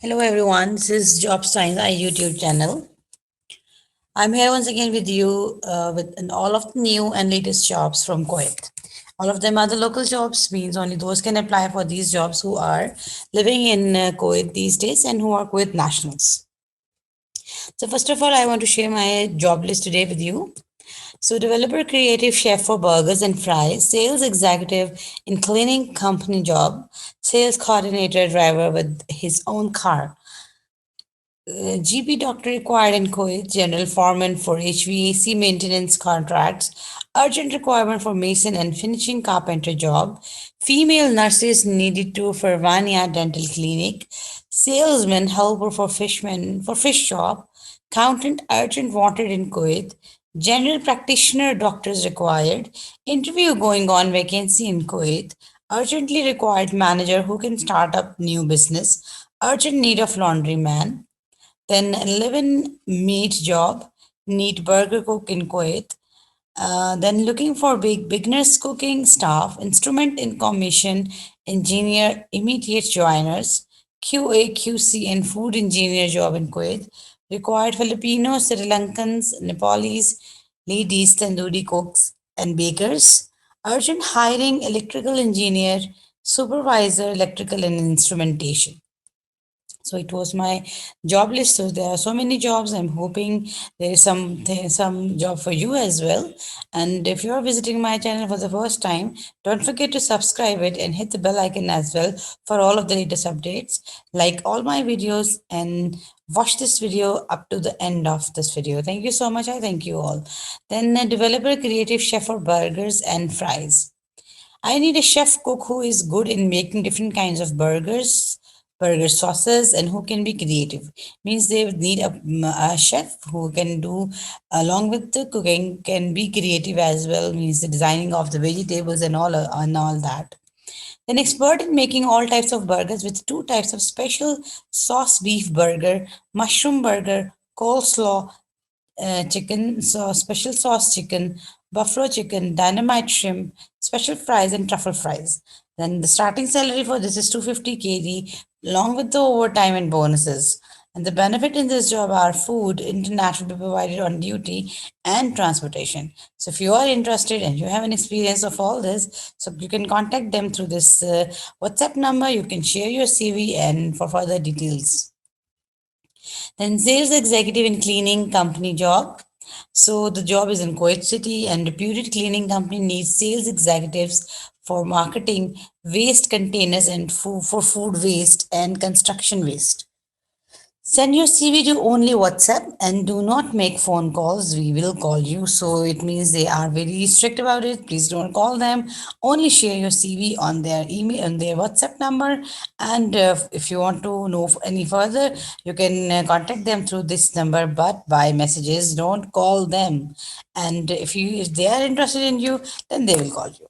Hello everyone, this is Job Science, I YouTube channel. I'm here once again with you with all of the new and latest jobs from Kuwait. All of them are the local jobs, means only those can apply for these jobs who are living in Kuwait these days and who are Kuwait nationals. So first of all, I want to share my job list today with you. So, developer, creative chef for burgers and fries, sales executive in cleaning company job, sales coordinator driver with his own car, GP doctor required in Kuwait, general foreman for HVAC maintenance contracts, urgent requirement for mason and finishing carpenter job, female nurses needed to for Vania dental clinic, salesman helper for fishman for fish shop, accountant urgent wanted in Kuwait, general practitioner doctors required, interview going on vacancy in Kuwait, urgently required manager who can start up new business, urgent need of laundryman, then live-in meat job, need burger cook in Kuwait. Then looking for beginners cooking staff, instrument in commission, engineer, immediate joiners, QA, QC, and food engineer job in Kuwait. Required Filipinos, Sri Lankans, Nepalis, ladies, tandoori cooks, and bakers. Urgent hiring electrical engineer, supervisor, electrical and instrumentation. So it was my job list. So there are so many jobs. I'm hoping there is some job for you as well. And if you are visiting my channel for the first time, don't forget to subscribe it and hit the bell icon as well for all of the latest updates. Like all my videos and watch this video up to the end of this video. Thank you so much. I thank you all. Then developer creative chef for burgers and fries. I need a chef cook who is good in making different kinds of burgers, burger sauces, and who can be creative. Means they would need a chef who can do, along with the cooking, can be creative as well. Means the designing of the vegetables and all that. An expert in making all types of burgers with two types of special sauce beef burger, mushroom burger, coleslaw, chicken, so special sauce chicken, buffalo chicken, dynamite shrimp, special fries, and truffle fries. Then the starting salary for this is 250 KD, along with the overtime and bonuses. And the benefit in this job are food, internet will be provided on duty, and transportation. So if you are interested and you have an experience of all this, so you can contact them through this WhatsApp number. You can share your CV and for further details. Then sales executive in cleaning company job. So the job is in Kuwait City and reputed cleaning company needs sales executives for marketing waste containers and for food waste and construction waste. Send your CV to only WhatsApp and do not make phone calls. We will call you. So it means they are very strict about it. Please don't call them. Only share your CV on their email, on their WhatsApp number. And if you want to know any further, you can contact them through this number, but by messages. Don't call them. And if they are interested in you, then they will call you.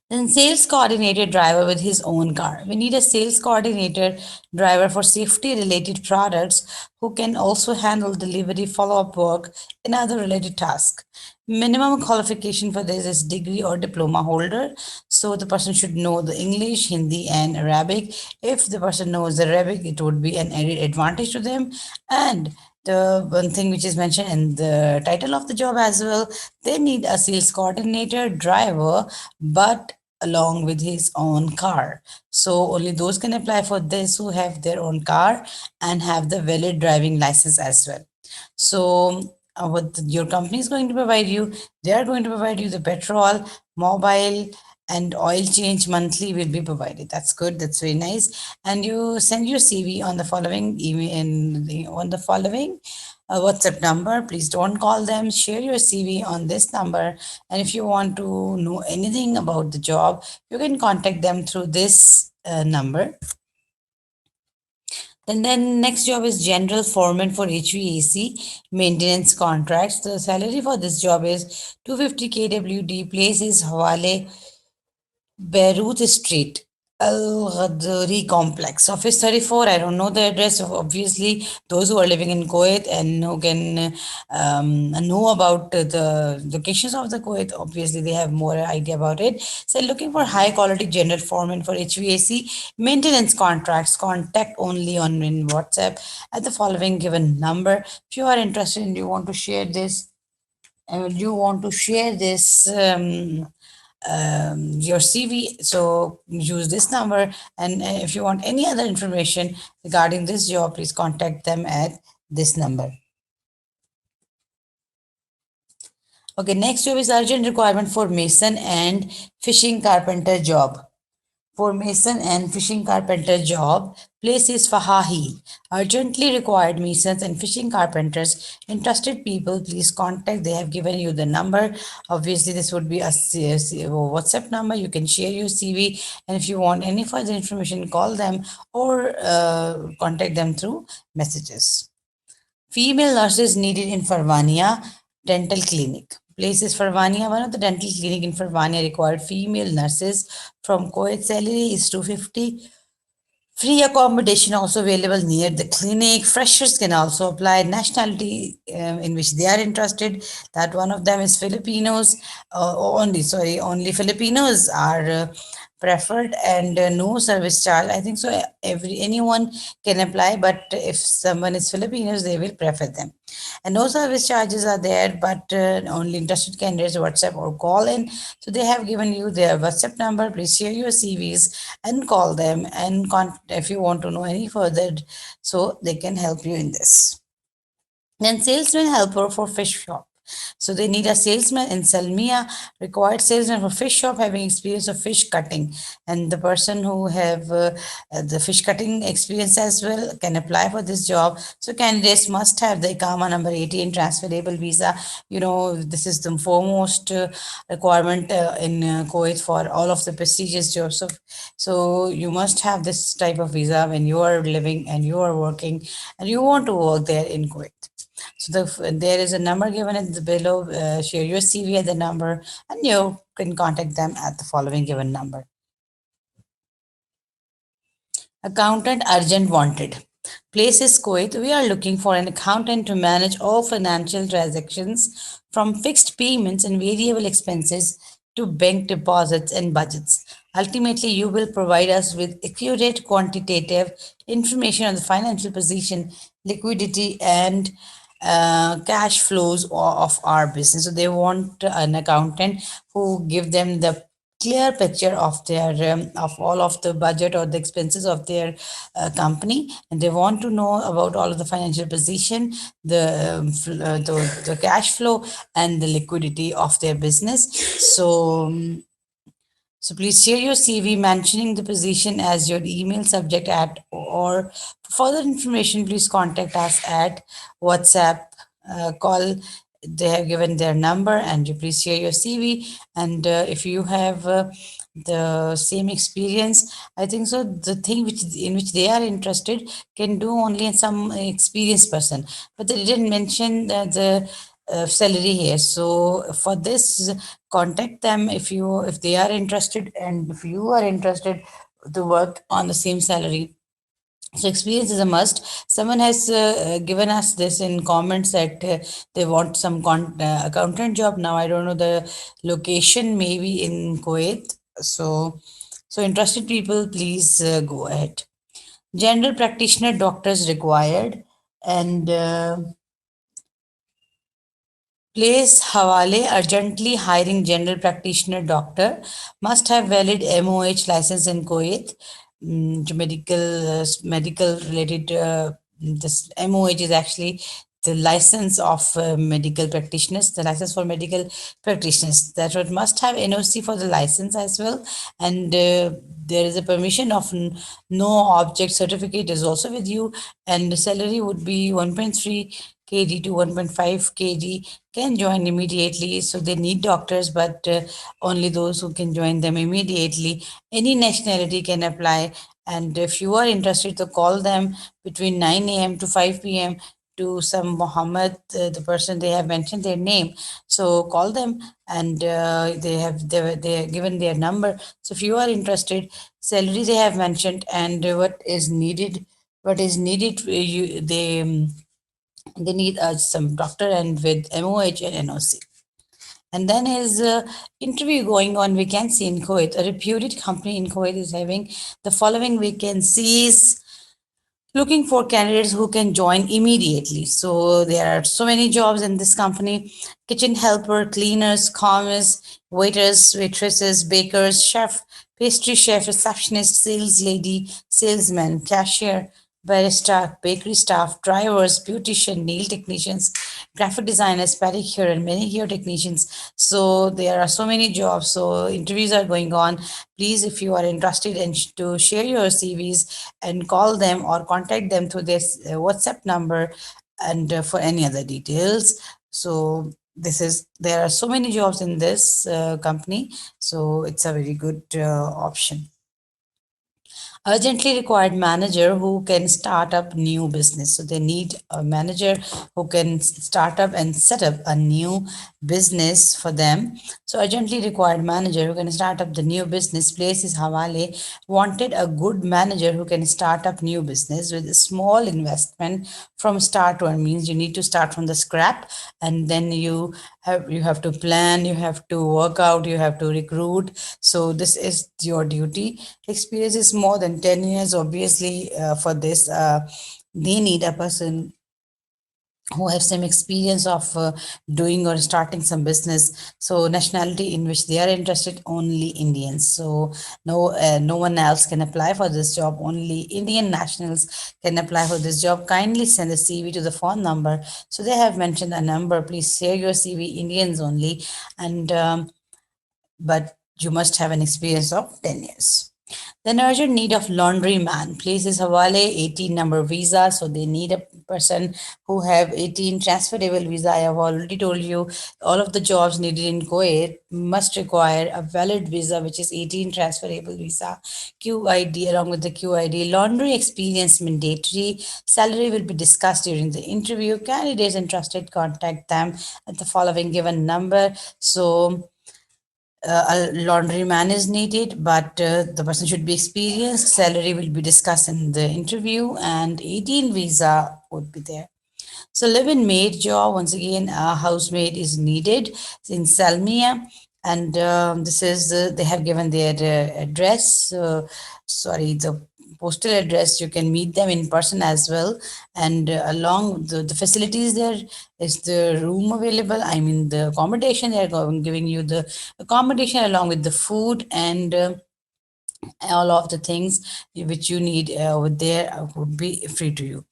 Then sales coordinator driver with his own car. We need a sales coordinator driver for safety related products who can also handle delivery, follow-up work, and other related tasks. Minimum qualification for this is degree or diploma holder. So the person should know the English, Hindi, and Arabic. If the person knows Arabic, it would be an added advantage to them. And the one thing which is mentioned in the title of the job as well, they need a sales coordinator driver, but along with his own car. So only those can apply for this who have their own car and have the valid driving license as well. So what your company is going to provide you, they are going to provide you the petrol, mobile, and oil change monthly will be provided. That's good. That's very nice. And you send your CV on the following email on the following WhatsApp number. Please don't call them. Share your CV on this number. And if you want to know anything about the job, you can contact them through this number. And then next job is general foreman for HVAC maintenance contracts. The salary for this job is 250 KWD. Place is Hawale, Beirut Street. Al Ghadri complex, Office 34. I don't know the address. Obviously, those who are living in Kuwait and who can know about the locations of the Kuwait, obviously they have more idea about it. So, looking for high quality general foreman for HVAC maintenance contracts, contact only on in WhatsApp at the following given number. If you are interested and you want to share this, and you want to share this your CV. So use this number. And if you want any other information regarding this job, please contact them at this number. Okay, next job is urgent requirement for mason and fishing carpenter job. For mason and fishing carpenter job, place is Fahahi. Urgently required masons and fishing carpenters. Interested people, please contact. They have given you the number. Obviously, this would be a WhatsApp number. You can share your CV. And if you want any further information, call them or contact them through messages. Female nurses needed in Farvania Dental Clinic. Places Farvania, one of the dental clinic in Farvania required female nurses from Kuwait. Salary is 250. Free accommodation also available near the clinic. Freshers can also apply. Nationality in which they are interested. That one of them is Filipinos. Only Filipinos are preferred, and no service charge. I think so. Anyone can apply, but if someone is Filipinos, they will prefer them. And no service charges are there, but only interested candidates WhatsApp or call in. So they have given you their WhatsApp number. Please share your CVs and call them, and if you want to know any further, so they can help you in this. Then salesman helper for fish shop. So they need a salesman in Salmia, required salesman for fish shop having experience of fish cutting. And the person who have the fish cutting experience as well can apply for this job. So candidates must have the IKAMA number 18 transferable visa. You know, this is the foremost requirement in Kuwait for all of the prestigious jobs. So you must have this type of visa when you are living and you are working and you want to work there in Kuwait. So there is a number given in the below. Share your CV at the number, and you can contact them at the following given number. Accountant urgent wanted. Place is Kuwait. We are looking for an accountant to manage all financial transactions from fixed payments and variable expenses to bank deposits and budgets. Ultimately, you will provide us with accurate quantitative information on the financial position, liquidity, and cash flows of our business. So they want an accountant who give them the clear picture of their of all of the budget or the expenses of their company, and they want to know about all of the financial position, the cash flow and the liquidity of their business. So please share your CV mentioning the position as your email subject at, or for further information, please contact us at WhatsApp, call. They have given their number, and you please share your CV. And if you have the same experience, I think so. The thing which in which they are interested can do only some experienced person, but they didn't mention the salary here. So for this, contact them if they are interested, and if you are interested to work on the same salary. So experience is a must. Someone has given us this in comments that they want some accountant job. Now I don't know the location, maybe in Kuwait. So interested people, please go ahead. General practitioner doctors required, and place Hawale urgently hiring general practitioner doctor, must have valid MOH license in Kuwait. Medical related, this MOH is actually the license of medical practitioners, the license for medical practitioners. That would must have NOC for the license as well. And there is a permission of no object certificate is also with you, and the salary would be 1.3 kg to 1.5 kg, can join immediately. So they need doctors, but only those who can join them immediately. Any nationality can apply. And if you are interested to call them between 9 a.m. to 5 p.m. to some Muhammad, the person they have mentioned their name. So call them, and they have given their number. So if you are interested, salary they have mentioned, and what is needed, they need some doctor and with MOH and NOC. And then his interview going on vacancy in Kuwait. A reputed company in Kuwait is having the following vacancies, looking for candidates who can join immediately. So there are so many jobs in this company: kitchen helper, cleaners, commis, waiters, waitresses, bakers, chef, pastry chef, receptionist, sales lady, salesman, cashier, barista, bakery staff, drivers, beautician, nail technicians, graphic designers, pedicure and manicure technicians. So there are so many jobs. So interviews are going on. Please, if you are interested in to share your CVs and call them or contact them through this WhatsApp number, and for any other details. So there are so many jobs in this company, so it's a very good option. Urgently required manager who can start up new business. So they need a manager who can start up and set up a new business for them. So urgently required manager who can start up the new business. Place is Hawale. Wanted a good manager who can start up new business with a small investment from start one. Means you need to start from the scrap, and then you have to plan, you have to work out, you have to recruit. So this is your duty. Experience is more than 10 years. Obviously, for this, they need a person who have some experience of doing or starting some business. So nationality in which they are interested, only Indians. So no one else can apply for this job, only Indian nationals can apply for this job. Kindly send the CV to the phone number. So they have mentioned a number. Please share your CV, Indians only. And but you must have an experience of 10 years. Then urgent need of laundryman. Place is Hawale 18 number visa. So they need a person who have 18 transferable visa. I have already told you all of the jobs needed in Kuwait must require a valid visa, which is 18 transferable visa. QID along with the QID. Laundry experience mandatory. Salary will be discussed during the interview. Candidates interested, contact them at the following given number. So a laundryman is needed, but the person should be experienced. Salary will be discussed in the interview, and 18 visa would be there. So live-in maid job, once again, a housemaid is needed in Salmia. And this is, they have given their address, sorry, the postal address. You can meet them in person as well. And along the facilities there is the room available. I mean, the accommodation, they are giving you the accommodation along with the food, and all of the things which you need over there would be free to you.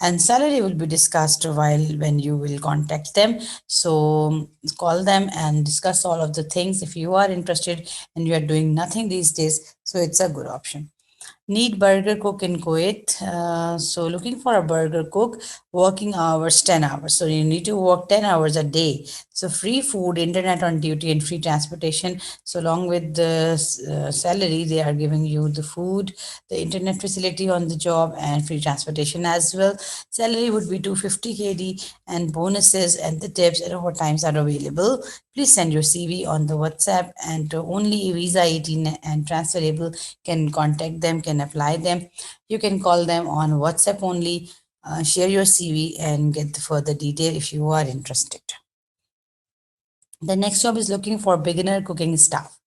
And salary will be discussed while when you will contact them. So call them and discuss all of the things if you are interested and you are doing nothing these days. So it's a good option. Need burger cook in Kuwait. So looking for a burger cook, working hours 10 hours. So you need to work 10 hours a day. So free food, internet on duty, and free transportation. So along with the salary, they are giving you the food, the internet facility on the job, and free transportation as well. Salary would be 250 KD, and bonuses and the tips and overtimes are available. Please send your CV on the WhatsApp, and only visa 18 and transferable can contact them, can apply them. You can call them on WhatsApp only. Share your CV and get the further detail if you are interested. The next job is looking for beginner cooking staff.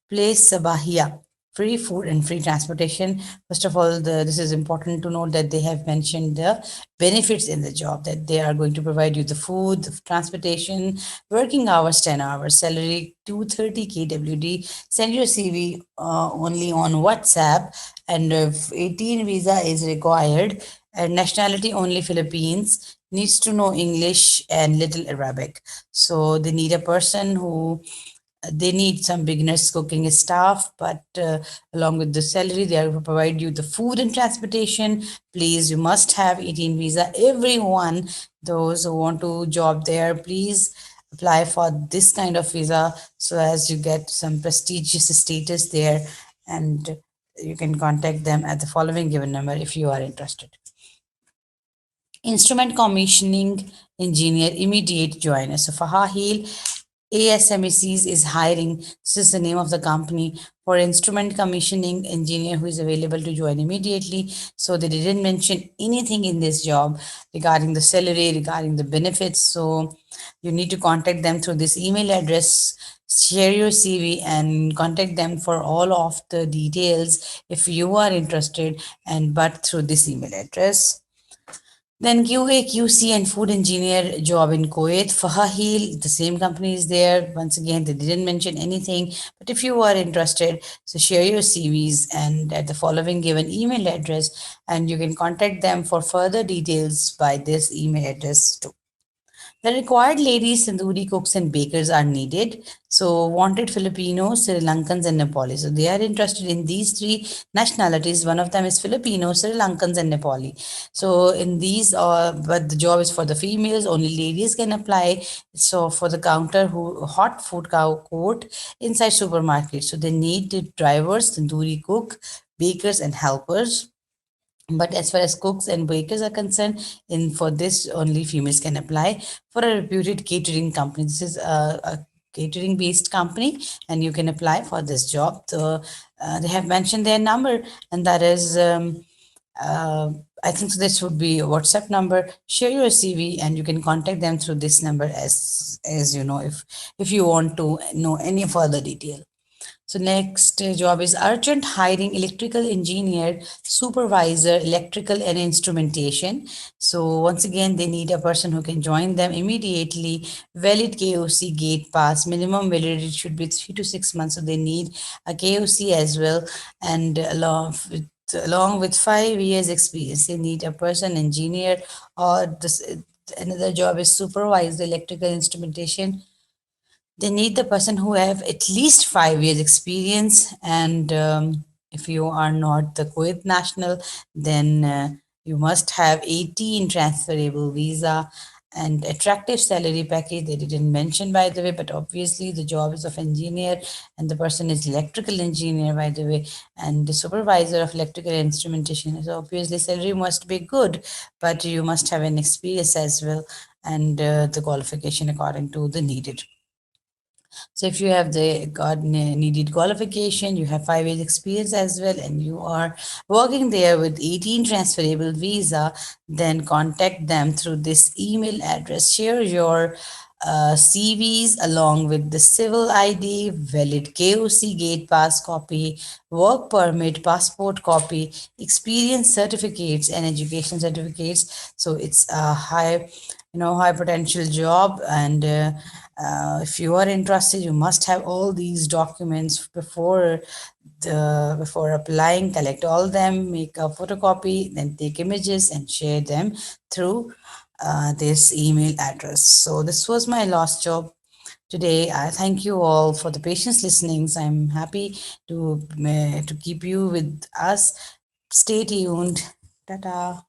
Place Sabahia. Free food and free transportation. First of all, this is important to note that they have mentioned the benefits in the job, that they are going to provide you the food, the transportation, working hours 10 hours, salary 230 KWD. Send your CV only on WhatsApp, and 18 visa is required, and nationality only Philippines, needs to know English and little Arabic. So they need a person who they need some beginners cooking staff, but along with the salary, they will provide you the food and transportation. Please, you must have 18 visa. Everyone, those who want to job there, please apply for this kind of visa so as you get some prestigious status there, and you can contact them at the following given number if you are interested. Instrument commissioning engineer, immediate joiner. So Fahahil ASMECs is hiring. This is the name of the company for instrument commissioning engineer who is available to join immediately. So they didn't mention anything in this job regarding the salary, regarding the benefits. So you need to contact them through this email address, share your CV and contact them for all of the details if you are interested, and but through this email address. Then QA, QC, and food engineer job in Kuwait. Fahahil, the same company is there. Once again, they didn't mention anything. But if you are interested, so share your CVs and at the following given email address, and you can contact them for further details by this email address too. The required ladies, tandoori cooks, and bakers are needed. So, wanted Filipinos, Sri Lankans, and Nepali. So, they are interested in these three nationalities. One of them is Filipino, Sri Lankans, and Nepali. So, in these, but the job is for the females. Only ladies can apply. So, for the counter, who hot food court inside supermarket. So, they need the drivers, tandoori cook, bakers, and helpers. But as far as cooks and bakers are concerned, in for this only females can apply for a reputed catering company. This is a catering based company, and you can apply for this job. So they have mentioned their number, and that is. Uh, I think so this would be a WhatsApp number. Share your CV, and you can contact them through this number as you know if you want to know any further detail. So next job is urgent hiring electrical engineer, supervisor, electrical and instrumentation. So once again, they need a person who can join them immediately. Valid KOC gate pass, minimum validity should be 3 to 6 months. So they need a KOC as well, and along with 5 years experience, they need a person engineer or this. Another job is supervisor electrical instrumentation. They need the person who have at least 5 years experience, and if you are not the Kuwait national, then you must have 18 transferable visa and attractive salary package. They didn't mention, by the way, but obviously the job is of engineer, and the person is electrical engineer, by the way, and the supervisor of electrical instrumentation. So obviously salary must be good, but you must have an experience as well, and the qualification according to the needed. So if you have the needed qualification, you have 5 years experience as well, and you are working there with 18 transferable visa, then contact them through this email address. Share your CVs along with the civil ID, valid KOC gate pass copy, work permit, passport copy, experience certificates, and education certificates. So it's a high potential job, and if you are interested, you must have all these documents before applying. Collect all them, make a photocopy, then take images and share them through this email address. So this was my last job today. I thank you all for the patience listenings. I'm happy to keep you with us. Stay tuned. Ta-ta.